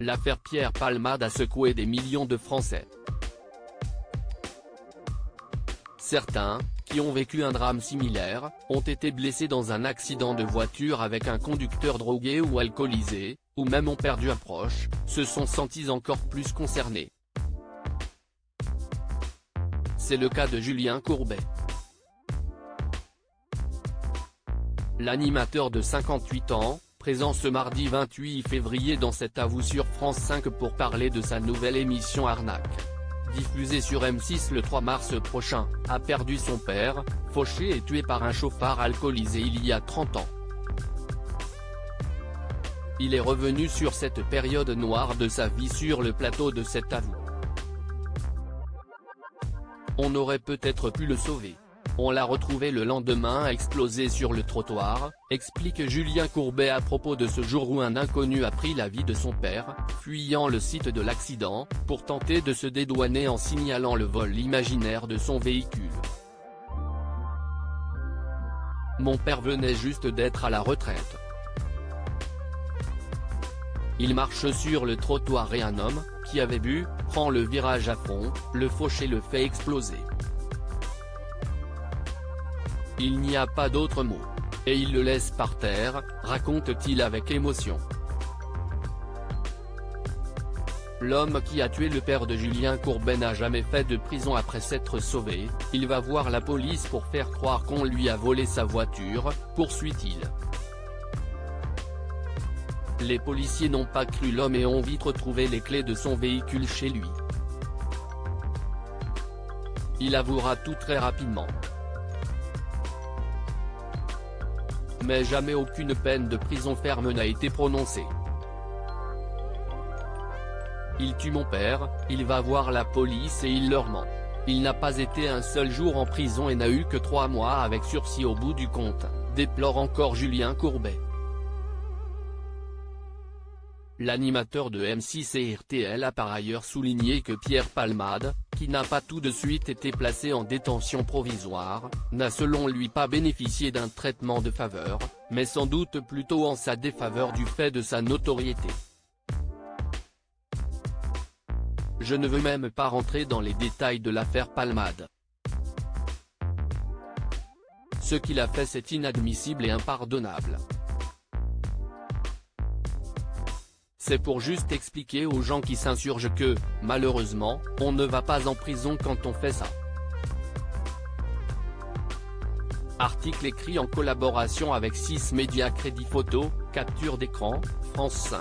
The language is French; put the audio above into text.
L'affaire Pierre Palmade a secoué des millions de Français. Certains, qui ont vécu un drame similaire, ont été blessés dans un accident de voiture avec un conducteur drogué ou alcoolisé, ou même ont perdu un proche, se sont sentis encore plus concernés. C'est le cas de Julien Courbet. L'animateur de 58 ans, présent ce mardi 28 février dans Cet à vous sur France 5 pour parler de sa nouvelle émission Arnaque, diffusée sur M6 le 3 mars prochain, a perdu son père, fauché et tué par un chauffard alcoolisé il y a 30 ans. Il est revenu sur cette période noire de sa vie sur le plateau de Cet à vous. On aurait peut-être pu le sauver. On l'a retrouvé le lendemain explosé sur le trottoir, explique Julien Courbet à propos de ce jour où un inconnu a pris la vie de son père, fuyant le site de l'accident, pour tenter de se dédouaner en signalant le vol imaginaire de son véhicule. Mon père venait juste d'être à la retraite. Il marche sur le trottoir et un homme, qui avait bu, prend le virage à fond, le fauché le fait exploser. Il n'y a pas d'autre mot. Et il le laisse par terre, raconte-t-il avec émotion. L'homme qui a tué le père de Julien Courbet n'a jamais fait de prison après s'être sauvé, il va voir la police pour faire croire qu'on lui a volé sa voiture, poursuit-il. Les policiers n'ont pas cru l'homme et ont vite retrouvé les clés de son véhicule chez lui. Il avouera tout très rapidement. Mais jamais aucune peine de prison ferme n'a été prononcée. Il tue mon père, il va voir la police et il leur ment. Il n'a pas été un seul jour en prison et n'a eu que 3 mois avec sursis au bout du compte, déplore encore Julien Courbet. L'animateur de M6 et RTL a par ailleurs souligné que Pierre Palmade, qui n'a pas tout de suite été placé en détention provisoire, n'a selon lui pas bénéficié d'un traitement de faveur, mais sans doute plutôt en sa défaveur du fait de sa notoriété. Je ne veux même pas rentrer dans les détails de l'affaire Palmade. Ce qu'il a fait c'est inadmissible et impardonnable. C'est pour juste expliquer aux gens qui s'insurgent que, malheureusement, on ne va pas en prison quand on fait ça. Article écrit en collaboration avec 6 médias. Crédit photo, capture d'écran, France 5.